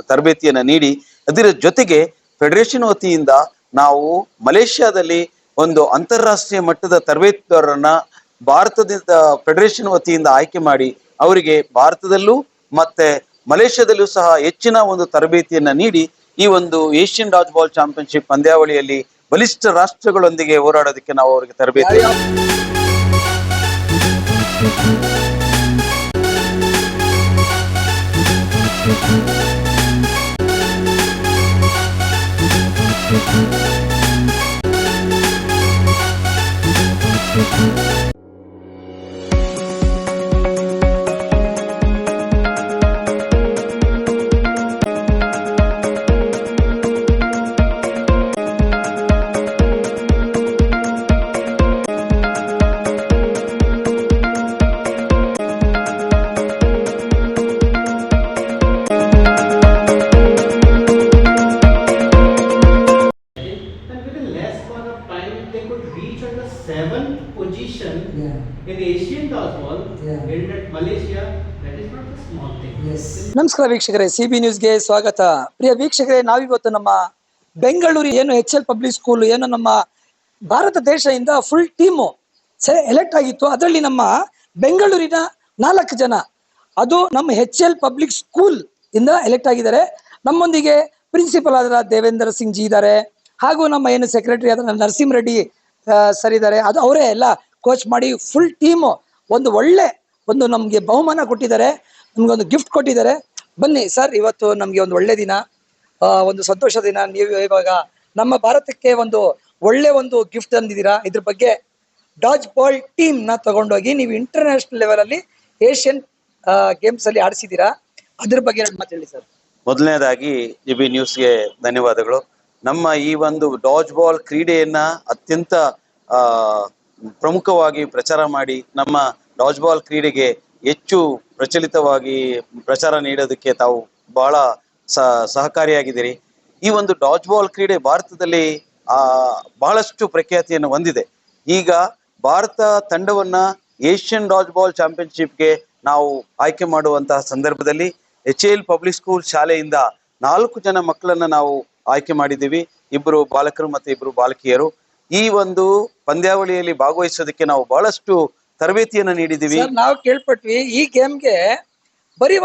ತರಬೇತಿಯನ್ನ ನೀಡಿ ಅದರ ಜೊತೆಗೆ ಫೆಡರೇಷನ್ ವತಿಯಿಂದ ನಾವು ಮಲೇಷ್ಯಾದಲ್ಲಿ ಒಂದು ಅಂತಾರಾಷ್ಟ್ರೀಯ ಮಟ್ಟದ ತರಬೇತುದಾರರನ್ನ ಭಾರತದಿಂದ ಫೆಡರೇಷನ್ ವತಿಯಿಂದ ಆಯ್ಕೆ ಮಾಡಿ ಅವರಿಗೆ ಭಾರತದಲ್ಲೂ ಮತ್ತೆ ಮಲೇಷ್ಯಾದಲ್ಲೂ ಸಹ ಹೆಚ್ಚಿನ ಒಂದು ತರಬೇತಿಯನ್ನ ನೀಡಿ ಈ ಒಂದು ಏಷ್ಯನ್ ಡಾಜ್ ಬಾಲ್ ಚಾಂಪಿಯನ್ಶಿಪ್ ಪಂದ್ಯಾವಳಿಯಲ್ಲಿ ಬಲಿಷ್ಠ ರಾಷ್ಟ್ರಗಳೊಂದಿಗೆ ಹೋರಾಡೋದಕ್ಕೆ ನಾವು ಅವರಿಗೆ ತರಬೇತಿ position in Asian dodgeball held at Malaysia. That is not a small thing. Yes. ನಮಸ್ಕಾರ ವೀಕ್ಷಕರೇ, ಸಿಬಿ ನ್ಯೂಸ್ಗೆ ಸ್ವಾಗತ. ಪ್ರಿಯ ವೀಕ್ಷಕರೇ, ನಾವಿವತ್ತು ನಮ್ಮ ಬೆಂಗಳೂರು ಏನು HL ಪಬ್ಲಿಕ್ ಸ್ಕೂಲ್ ಏನು ನಮ್ಮ ಭಾರತ ದೇಶದಿಂದ ಫುಲ್ ಟೀಮು ಎಲೆಕ್ಟ್ ಆಗಿತ್ತು. ಅದರಲ್ಲಿ ನಮ್ಮ ಬೆಂಗಳೂರಿನ 4 ಜನ ಅದು ನಮ್ಮ HL ಪಬ್ಲಿಕ್ ಸ್ಕೂಲ್ ಇಂದ ಎಲೆಕ್ಟ್ ಆಗಿದ್ದಾರೆ. ನಮ್ಮೊಂದಿಗೆ ಪ್ರಿನ್ಸಿಪಲ್ ಆದ ದೇವೇಂದ್ರ ಸಿಂಗ್ ಜಿ ಇದ್ದಾರೆ, ಹಾಗೂ ನಮ್ಮ ಏನು ಸೆಕ್ರೆಟರಿ ಆದ ನರಸಿಂಹ ರೆಡ್ಡಿ ಸರ್ ಇದ್ದಾರೆ. ಅದು ಅವರೇ ಎಲ್ಲ ಕೋಚ್ ಮಾಡಿ ಫುಲ್ ಟೀಮು ಒಂದು ಒಳ್ಳೆ ಒಂದು ನಮಗೆ ಬಹುಮಾನ ಕೊಟ್ಟಿದ್ದಾರೆ, ನಮ್ಗೊಂದು ಗಿಫ್ಟ್ ಕೊಟ್ಟಿದ್ದಾರೆ. ಬನ್ನಿ ಸರ್, ಇವತ್ತು ನಮ್ಗೆ ಒಂದು ಒಳ್ಳೆ ದಿನ, ಒಂದು ಸಂತೋಷ ದಿನ. ನೀವು ಇವಾಗ ನಮ್ಮ ಭಾರತಕ್ಕೆ ಒಂದು ಒಳ್ಳೆ ಒಂದು ಗಿಫ್ಟ್ ತಂದಿದ್ದೀರಾ. ಇದ್ರ ಬಗ್ಗೆ ಡಾಜ್ ಬಾಲ್ ಟೀಮ್ ನ ತಗೊಂಡೋಗಿ ನೀವು ಇಂಟರ್ನ್ಯಾಷನಲ್ ಲೆವೆಲ್ ಅಲ್ಲಿ ಏಷ್ಯನ್ ಗೇಮ್ಸ್ ಅಲ್ಲಿ ಆಡಿಸಿದ್ದೀರಾ. ಅದ್ರ ಬಗ್ಗೆ ಎರಡು ಮಾತು ಹೇಳಿ ಸರ್. ಮೊದಲನೇದಾಗಿ ಜಿಬಿ ನ್ಯೂಸ್ಗೆ ಧನ್ಯವಾದಗಳು. ನಮ್ಮ ಈ ಒಂದು ಡಾಜ್ ಬಾಲ್ ಕ್ರೀಡೆಯನ್ನ ಅತ್ಯಂತ ಪ್ರಮುಖವಾಗಿ ಪ್ರಚಾರ ಮಾಡಿ ನಮ್ಮ ಡಾಜ್ ಬಾಲ್ ಕ್ರೀಡೆಗೆ ಹೆಚ್ಚು ಪ್ರಚಲಿತವಾಗಿ ಪ್ರಚಾರ ನೀಡೋದಕ್ಕೆ ತಾವು ಬಹಳ ಸಹಕಾರಿಯಾಗಿದ್ದೀರಿ. ಈ ಒಂದು ಡಾಜ್ ಬಾಲ್ ಕ್ರೀಡೆ ಭಾರತದಲ್ಲಿ ಬಹಳಷ್ಟು ಪ್ರಖ್ಯಾತಿಯನ್ನು ಹೊಂದಿದೆ. ಈಗ ಭಾರತ ತಂಡವನ್ನ ಏಷ್ಯನ್ ಡಾಜ್ ಬಾಲ್ ಚಾಂಪಿಯನ್ಶಿಪ್ಗೆ ನಾವು ಆಯ್ಕೆ ಮಾಡುವಂತಹ ಸಂದರ್ಭದಲ್ಲಿ HL ಪಬ್ಲಿಕ್ ಸ್ಕೂಲ್ ಶಾಲೆಯಿಂದ 4 ಜನ ಮಕ್ಕಳನ್ನ ನಾವು ಆಯ್ಕೆ ಮಾಡಿದ್ದೀವಿ. 2 ಬಾಲಕರು ಮತ್ತೆ 2 ಬಾಲಕಿಯರು. ಈ ಒಂದು ಪಂದ್ಯಾವಳಿಯಲ್ಲಿ ಭಾಗವಹಿಸೋದಕ್ಕೆ ನಾವು ಬಹಳಷ್ಟು ತರಬೇತಿಯನ್ನ ನೀಡಿದ್ದೀವಿ. ನಾವು ಕೇಳ್ಪಟ್ವಿ ಈ ಗೇಮ್ಗೆ ಬರೀ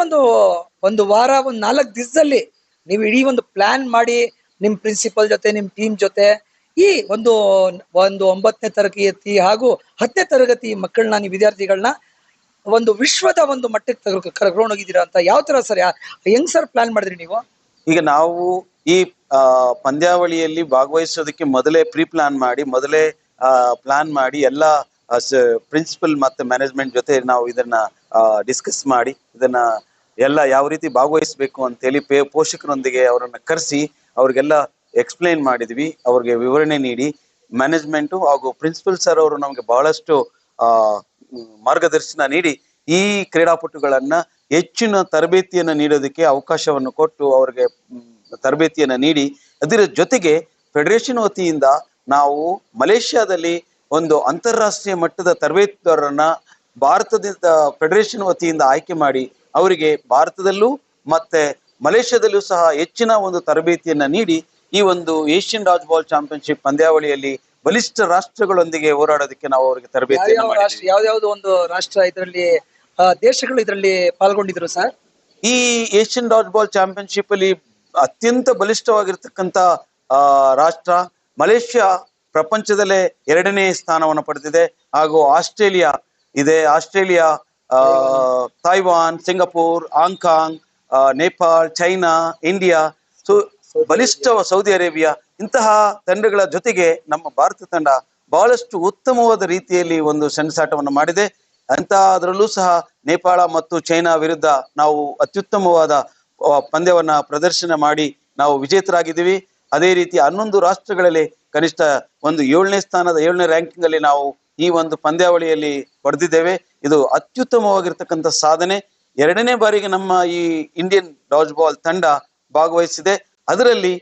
ಒಂದು ವಾರ, ಒಂದು 4 ದಿವಸದಲ್ಲಿ ನೀವು ಇಡೀ ಒಂದು ಪ್ಲಾನ್ ಮಾಡಿ ನಿಮ್ ಪ್ರಿನ್ಸಿಪಲ್ ಜೊತೆ ನಿಮ್ ಟೀಮ್ ಜೊತೆ ಈ ಒಂದು 9ನೇ ತರಗತಿ ಹಾಗೂ 10ನೇ ತರಗತಿ ಮಕ್ಕಳನ್ನ, ನೀವು ವಿದ್ಯಾರ್ಥಿಗಳನ್ನ ಒಂದು ವಿಶ್ವದ ಒಂದು ಮಟ್ಟಕ್ಕೆ ಕರ್ಕೊಂಡು ಹೋಗಿದ್ದೀರಾ ಅಂತ ಯಾವ ತರ ಸರ್, ಹೆಂಗ್ ಸರ್ ಪ್ಲಾನ್ ಮಾಡಿದ್ರಿ ನೀವು? ಈಗ ನಾವು ಈ ಪಂದ್ಯಾವಳಿಯಲ್ಲಿ ಭಾಗವಹಿಸೋದಕ್ಕೆ ಮೊದಲೇ ಪ್ಲಾನ್ ಮಾಡಿ ಎಲ್ಲ ಪ್ರಿನ್ಸಿಪಲ್ ಮತ್ತೆ ಮ್ಯಾನೇಜ್ಮೆಂಟ್ ಜೊತೆ ನಾವು ಇದನ್ನ ಡಿಸ್ಕಸ್ ಮಾಡಿ ಇದನ್ನ ಎಲ್ಲ ಯಾವ ರೀತಿ ಭಾಗವಹಿಸಬೇಕು ಅಂತೇಳಿ ಪೋಷಕರೊಂದಿಗೆ ಅವರನ್ನ ಕರೆಸಿ ಅವ್ರಿಗೆಲ್ಲ ಎಕ್ಸ್ಪ್ಲೈನ್ ಮಾಡಿದ್ವಿ. ಅವ್ರಿಗೆ ವಿವರಣೆ ನೀಡಿ ಮ್ಯಾನೇಜ್ಮೆಂಟು ಹಾಗೂ ಪ್ರಿನ್ಸಿಪಲ್ ಸರ್ ಅವರು ನಮ್ಗೆ ಬಹಳಷ್ಟು ಮಾರ್ಗದರ್ಶನ ನೀಡಿ ಈ ಕ್ರೀಡಾಪಟುಗಳನ್ನ ಹೆಚ್ಚಿನ ತರಬೇತಿಯನ್ನು ನೀಡೋದಕ್ಕೆ ಅವಕಾಶವನ್ನು ಕೊಟ್ಟು ಅವ್ರಿಗೆ ತರಬೇತಿಯನ್ನ ನೀಡಿ ಅದರ ಜೊತೆಗೆ ಫೆಡರೇಷನ್ ವತಿಯಿಂದ ನಾವು ಮಲೇಷ್ಯಾದಲ್ಲಿ ಒಂದು ಅಂತಾರಾಷ್ಟ್ರೀಯ ಮಟ್ಟದ ತರಬೇತುದಾರರನ್ನ ಭಾರತದಿಂದ ಫೆಡರೇಷನ್ ವತಿಯಿಂದ ಆಯ್ಕೆ ಮಾಡಿ ಅವರಿಗೆ ಭಾರತದಲ್ಲೂ ಮತ್ತೆ ಮಲೇಷ್ಯಾದಲ್ಲೂ ಸಹ ಹೆಚ್ಚಿನ ಒಂದು ತರಬೇತಿಯನ್ನ ನೀಡಿ ಈ ಒಂದು ಏಷ್ಯನ್ ಡಾಜ್ ಬಾಲ್ ಚಾಂಪಿಯನ್ಶಿಪ್ ಪಂದ್ಯಾವಳಿಯಲ್ಲಿ ಬಲಿಷ್ಠ ರಾಷ್ಟ್ರಗಳೊಂದಿಗೆ ಹೋರಾಡೋದಕ್ಕೆ ನಾವು ಅವರಿಗೆ ತರಬೇತಿಯನ್ನು ಮಾಡಿದ್ದೀವಿ. ಯಾವ್ದಾವ್ದು ಒಂದು ರಾಷ್ಟ್ರ ಇದರಲ್ಲಿ ದೇಶಗಳು ಇದರಲ್ಲಿ ಪಾಲ್ಗೊಂಡಿದ್ರು ಸರ್? ಈ ಏಷ್ಯನ್ ಡಾಜ್ ಬಾಲ್ ಚಾಂಪಿಯನ್ಶಿಪ್ ಅಲ್ಲಿ ಅತ್ಯಂತ ಬಲಿಷ್ಠವಾಗಿರ್ತಕ್ಕಂಥ ರಾಷ್ಟ್ರ ಮಲೇಷ್ಯಾ ಪ್ರಪಂಚದಲ್ಲೇ 2ನೇ ಸ್ಥಾನವನ್ನು ಪಡೆದಿದೆ. ಹಾಗೂ ಆಸ್ಟ್ರೇಲಿಯಾ ಇದೆ. Australia, Taiwan, Singapore, Hong Kong, Nepal, China, India, ಬಲಿಷ್ಠ ಸೌದಿ ಅರೇಬಿಯಾ ಇಂತಹ ತಂಡಗಳ ಜೊತೆಗೆ ನಮ್ಮ ಭಾರತ ತಂಡ ಬಹಳಷ್ಟು ಉತ್ತಮವಾದ ರೀತಿಯಲ್ಲಿ ಒಂದು ಸೆಣಸಾಟವನ್ನು ಮಾಡಿದೆ. ಅದರಲ್ಲೂ ಸಹ ನೇಪಾಳ ಮತ್ತು ಚೈನಾ ವಿರುದ್ಧ ನಾವು ಅತ್ಯುತ್ತಮವಾದ ಪಂದ್ಯವನ್ನ ಪ್ರದರ್ಶನ ಮಾಡಿ ನಾವು ವಿಜೇತರಾಗಿದ್ದೀವಿ. ಅದೇ ರೀತಿ 11 ರಾಷ್ಟ್ರಗಳಲ್ಲಿ ಕನಿಷ್ಠ ಒಂದು 7ನೇ ರ್ಯಾಂಕಿಂಗ್ ಅಲ್ಲಿ ನಾವು ಈ ಒಂದು ಪಂದ್ಯಾವಳಿಯಲ್ಲಿ ಪಡೆದಿದ್ದೇವೆ. ಇದು ಅತ್ಯುತ್ತಮವಾಗಿರ್ತಕ್ಕಂಥ ಸಾಧನೆ. 2ನೇ ಬಾರಿಗೆ ನಮ್ಮ ಈ ಇಂಡಿಯನ್ ಡಾಜ್ ಬಾಲ್ ತಂಡ ಭಾಗವಹಿಸಿದೆ. ಅದರಲ್ಲಿ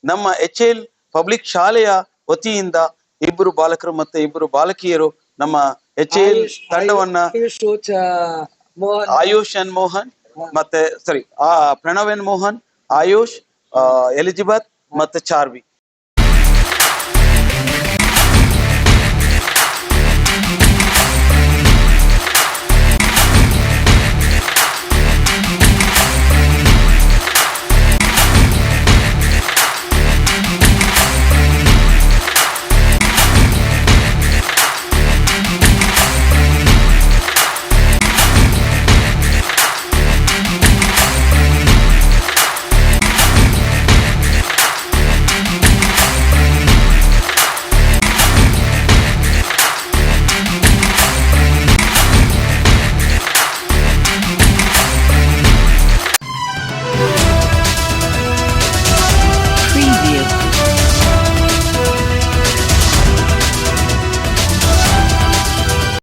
ನಮ್ಮ HL ಪಬ್ಲಿಕ್ ಶಾಲೆಯ ವತಿಯಿಂದ 2 ಬಾಲಕರು ಮತ್ತೆ 2 ಬಾಲಕಿಯರು ನಮ್ಮ HL ತಂಡವನ್ನ ಆಯುಷ್ ಎನ್ ಮೋಹನ್ ಮತ್ತೆ ಪ್ರಣವ್ ಎನ್ ಮೋಹನ್ ಆಯುಷ್, ಎಲಿಜಬೆತ್ ಮತ್ತು ಚಾರ್ವಿ